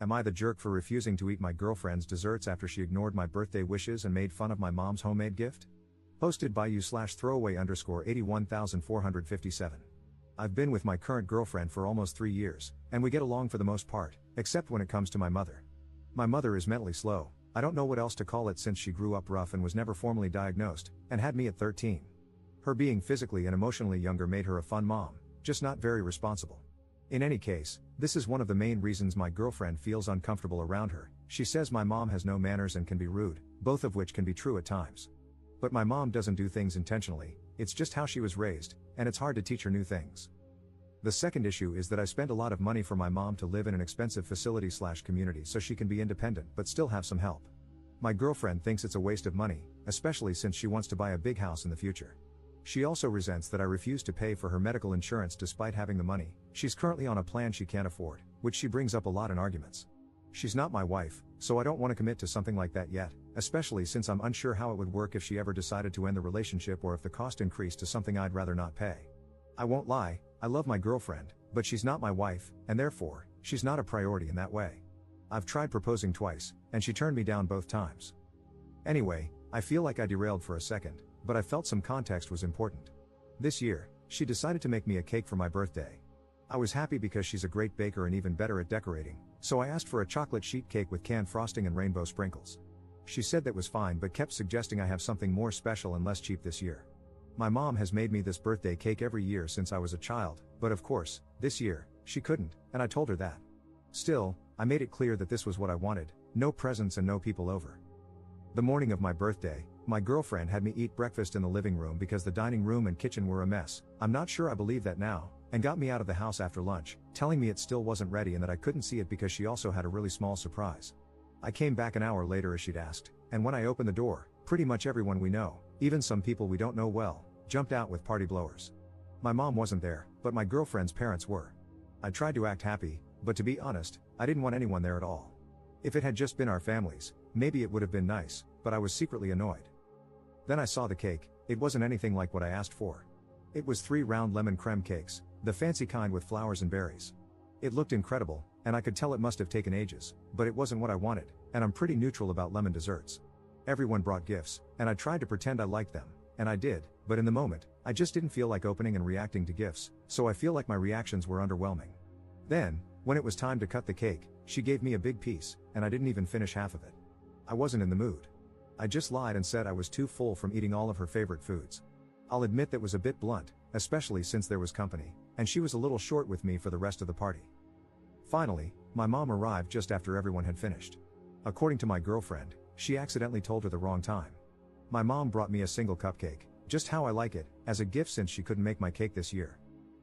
Am I the jerk for refusing to eat my girlfriend's desserts after she ignored my birthday wishes and made fun of my mom's homemade gift? Posted by you/throwaway_81457. I've been with my current girlfriend for almost 3 years, and we get along for the most part, except when it comes to my mother. My mother is mentally slow, I don't know what else to call it since she grew up rough and was never formally diagnosed, and had me at 13. Her being physically and emotionally younger made her a fun mom, just not very responsible. In any case, this is one of the main reasons my girlfriend feels uncomfortable around her. She says my mom has no manners and can be rude, both of which can be true at times. But my mom doesn't do things intentionally, it's just how she was raised, and it's hard to teach her new things. The second issue is that I spend a lot of money for my mom to live in an expensive facility/community so she can be independent but still have some help. My girlfriend thinks it's a waste of money, especially since she wants to buy a big house in the future. She also resents that I refuse to pay for her medical insurance despite having the money. She's currently on a plan she can't afford, which she brings up a lot in arguments. She's not my wife, so I don't want to commit to something like that yet, especially since I'm unsure how it would work if she ever decided to end the relationship or if the cost increased to something I'd rather not pay. I won't lie, I love my girlfriend, but she's not my wife, and therefore, she's not a priority in that way. I've tried proposing twice, and she turned me down both times. Anyway, I feel like I derailed for a second, but I felt some context was important. This year, she decided to make me a cake for my birthday. I was happy because she's a great baker and even better at decorating, so I asked for a chocolate sheet cake with canned frosting and rainbow sprinkles. She said that was fine but kept suggesting I have something more special and less cheap this year. My mom has made me this birthday cake every year since I was a child, but of course, this year, she couldn't, and I told her that. Still, I made it clear that this was what I wanted, no presents and no people over. The morning of my birthday, my girlfriend had me eat breakfast in the living room because the dining room and kitchen were a mess. I'm not sure I believe that now, and got me out of the house after lunch, telling me it still wasn't ready and that I couldn't see it because she also had a really small surprise. I came back an hour later as she'd asked, and when I opened the door, pretty much everyone we know, even some people we don't know well, jumped out with party blowers. My mom wasn't there, but my girlfriend's parents were. I tried to act happy, but to be honest, I didn't want anyone there at all. If it had just been our families, maybe it would have been nice, but I was secretly annoyed. Then I saw the cake. It wasn't anything like what I asked for. It was 3 round lemon creme cakes, the fancy kind with flowers and berries. It looked incredible, and I could tell it must have taken ages, but it wasn't what I wanted, and I'm pretty neutral about lemon desserts. Everyone brought gifts, and I tried to pretend I liked them, and I did, but in the moment, I just didn't feel like opening and reacting to gifts, so I feel like my reactions were underwhelming. Then, when it was time to cut the cake, she gave me a big piece, and I didn't even finish half of it. I wasn't in the mood. I just lied and said I was too full from eating all of her favorite foods. I'll admit that was a bit blunt, especially since there was company, and she was a little short with me for the rest of the party. Finally, my mom arrived just after everyone had finished. According to my girlfriend, she accidentally told her the wrong time. My mom brought me a single cupcake, just how I like it, as a gift since she couldn't make my cake this year.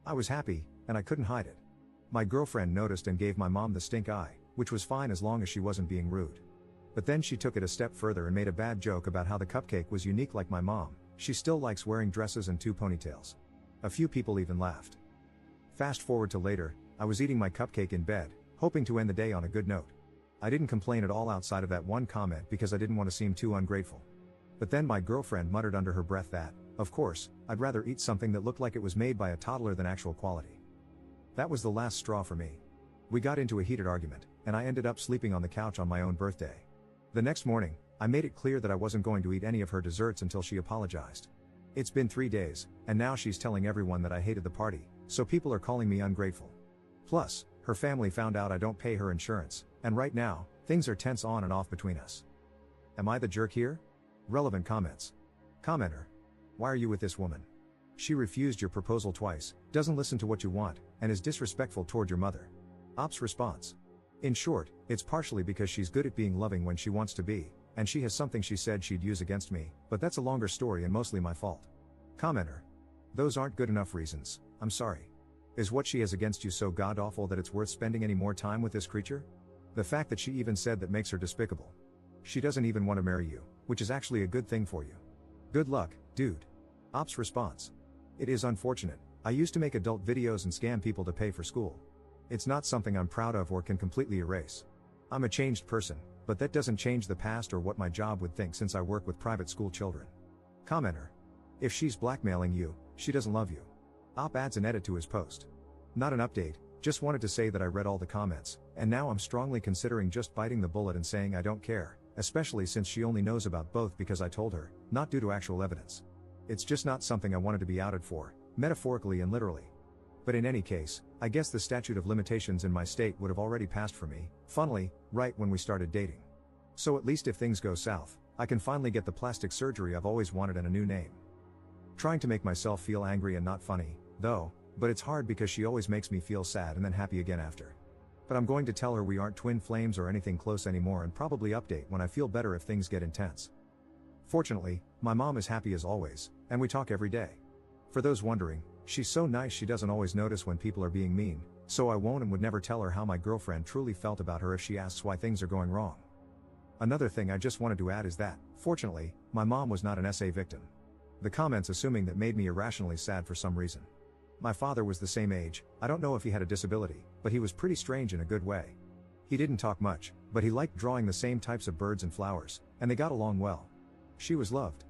I was happy, and I couldn't hide it. My girlfriend noticed and gave my mom the stink eye, which was fine as long as she wasn't being rude. But then she took it a step further and made a bad joke about how the cupcake was unique like my mom. She still likes wearing dresses and 2 ponytails. A few people even laughed. Fast forward to later, I was eating my cupcake in bed, hoping to end the day on a good note. I didn't complain at all outside of that one comment because I didn't want to seem too ungrateful. But then my girlfriend muttered under her breath that, of course, I'd rather eat something that looked like it was made by a toddler than actual quality. That was the last straw for me. We got into a heated argument, and I ended up sleeping on the couch on my own birthday. The next morning, I made it clear that I wasn't going to eat any of her desserts until she apologized. It's been 3 days, and now she's telling everyone that I hated the party, so people are calling me ungrateful. Plus, her family found out I don't pay her insurance, and right now, things are tense on and off between us. Am I the jerk here? Relevant comments. Commenter. Why are you with this woman? She refused your proposal twice, doesn't listen to what you want, and is disrespectful toward your mother. Ops response. In short, it's partially because she's good at being loving when she wants to be, and she has something she said she'd use against me, but that's a longer story and mostly my fault. Commenter. Those aren't good enough reasons, I'm sorry. Is what she has against you so god-awful that it's worth spending any more time with this creature? The fact that she even said that makes her despicable. She doesn't even want to marry you, which is actually a good thing for you. Good luck, dude. Ops response. It is unfortunate. I used to make adult videos and scam people to pay for school. It's not something I'm proud of or can completely erase. I'm a changed person, but that doesn't change the past or what my job would think since I work with private school children. Commenter. If she's blackmailing you, she doesn't love you. Op adds an edit to his post. Not an update, Just wanted to say that I read all the comments, and now I'm strongly considering just biting the bullet and saying I don't care, especially since she only knows about both because I told her, not due to actual evidence. It's just not something I wanted to be outed for, metaphorically and literally. But in any case, I guess the statute of limitations in my state would have already passed for me, funnily, right when we started dating. So at least if things go south, I can finally get the plastic surgery I've always wanted and a new name. Trying to make myself feel angry and not funny, though, but it's hard because she always makes me feel sad and then happy again after. But I'm going to tell her we aren't twin flames or anything close anymore and probably update when I feel better if things get intense. Fortunately, my mom is happy as always, and we talk every day. For those wondering, she's so nice she doesn't always notice when people are being mean, so I won't and would never tell her how my girlfriend truly felt about her if she asks why things are going wrong. Another thing I just wanted to add is that, fortunately, my mom was not an SA victim. The comments assuming that made me irrationally sad for some reason. My father was the same age, I don't know if he had a disability, but he was pretty strange in a good way. He didn't talk much, but he liked drawing the same types of birds and flowers, and they got along well. She was loved.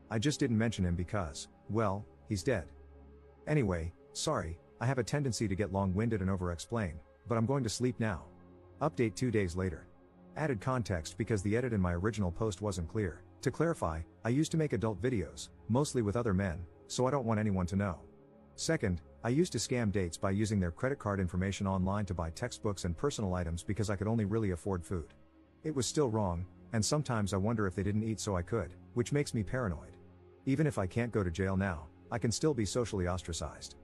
I just didn't mention him because, well, he's dead. Anyway, sorry, I have a tendency to get long-winded and over-explain, but I'm going to sleep now. Update 2 days later. Added context because the edit in my original post wasn't clear. To clarify, I used to make adult videos, mostly with other men, so I don't want anyone to know. Second, I used to scam dates by using their credit card information online to buy textbooks and personal items because I could only really afford food. It was still wrong, and sometimes I wonder if they didn't eat so I could, which makes me paranoid. Even if I can't go to jail now, I can still be socially ostracized.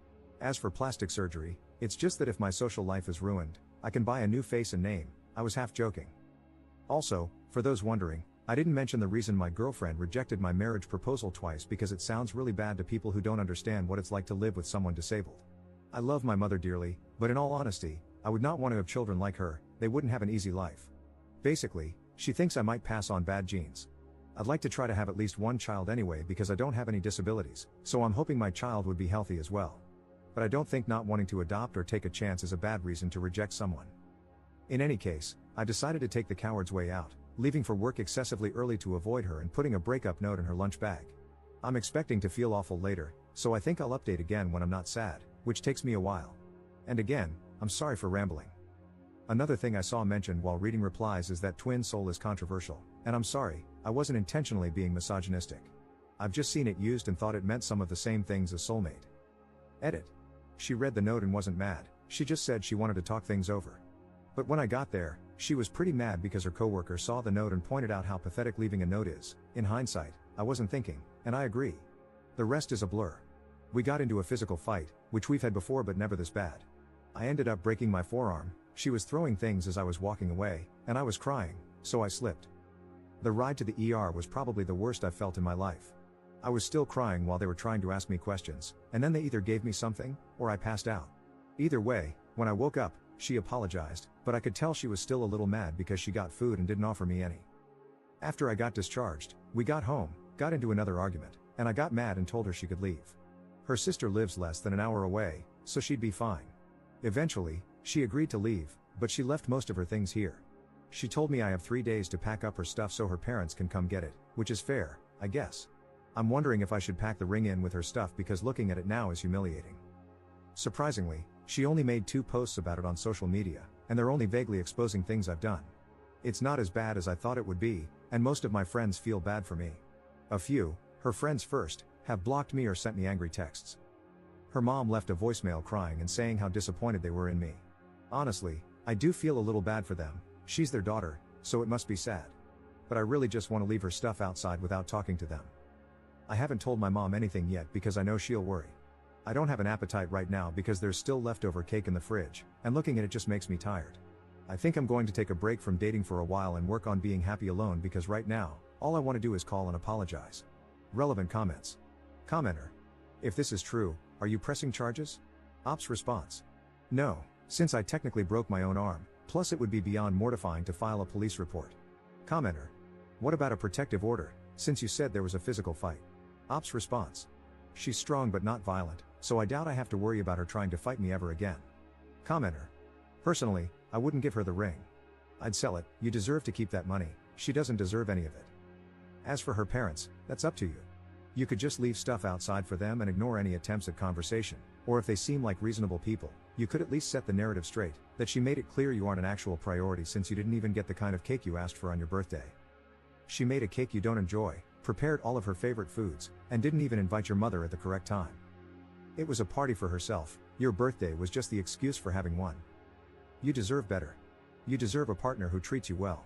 As for plastic surgery, it's just that if my social life is ruined, I can buy a new face and name. I was half joking. Also, for those wondering, I didn't mention the reason my girlfriend rejected my marriage proposal twice because it sounds really bad to people who don't understand what it's like to live with someone disabled. I love my mother dearly, but in all honesty, I would not want to have children like her. They wouldn't have an easy life. Basically, she thinks I might pass on bad genes. I'd like to try to have at least one child anyway because I don't have any disabilities, so I'm hoping my child would be healthy as well. But I don't think not wanting to adopt or take a chance is a bad reason to reject someone. In any case, I decided to take the coward's way out, leaving for work excessively early to avoid her and putting a breakup note in her lunch bag. I'm expecting to feel awful later, so I think I'll update again when I'm not sad, which takes me a while. And again, I'm sorry for rambling. Another thing I saw mentioned while reading replies is that twin soul is controversial, and I'm sorry, I wasn't intentionally being misogynistic. I've just seen it used and thought it meant some of the same things as soulmate. Edit. She read the note and wasn't mad, she just said she wanted to talk things over. But when I got there, she was pretty mad because her coworker saw the note and pointed out how pathetic leaving a note is. In hindsight, I wasn't thinking, and I agree. The rest is a blur. We got into a physical fight, which we've had before but never this bad. I ended up breaking my forearm, she was throwing things as I was walking away, and I was crying, so I slipped. The ride to the ER was probably the worst I've felt in my life. I was still crying while they were trying to ask me questions, and then they either gave me something, or I passed out. Either way, when I woke up, she apologized, but I could tell she was still a little mad because she got food and didn't offer me any. After I got discharged, we got home, got into another argument, and I got mad and told her she could leave. Her sister lives less than an hour away, so she'd be fine. Eventually, she agreed to leave, but she left most of her things here. She told me I have 3 days to pack up her stuff so her parents can come get it, which is fair, I guess. I'm wondering if I should pack the ring in with her stuff because looking at it now is humiliating. Surprisingly, she only made 2 posts about it on social media, and they're only vaguely exposing things I've done. It's not as bad as I thought it would be, and most of my friends feel bad for me. A few, her friends first, have blocked me or sent me angry texts. Her mom left a voicemail crying and saying how disappointed they were in me. Honestly, I do feel a little bad for them, she's their daughter, so it must be sad. But I really just want to leave her stuff outside without talking to them. I haven't told my mom anything yet because I know she'll worry. I don't have an appetite right now because there's still leftover cake in the fridge, and looking at it just makes me tired. I think I'm going to take a break from dating for a while and work on being happy alone because right now, all I want to do is call and apologize. Relevant comments. Commenter. If this is true, are you pressing charges? Ops response. No, since I technically broke my own arm, plus it would be beyond mortifying to file a police report. Commenter. What about a protective order, since you said there was a physical fight? Ops response. She's strong but not violent, so I doubt I have to worry about her trying to fight me ever again. Commenter. Personally, I wouldn't give her the ring. I'd sell it, you deserve to keep that money, she doesn't deserve any of it. As for her parents, that's up to you. You could just leave stuff outside for them and ignore any attempts at conversation, Or if they seem like reasonable people, you could at least set the narrative straight, that she made it clear you aren't an actual priority since you didn't even get the kind of cake you asked for on your birthday. She made a cake you don't enjoy, prepared all of her favorite foods, and didn't even invite your mother at the correct time. It was a party for herself, your birthday was just the excuse for having one. You deserve better. You deserve a partner who treats you well.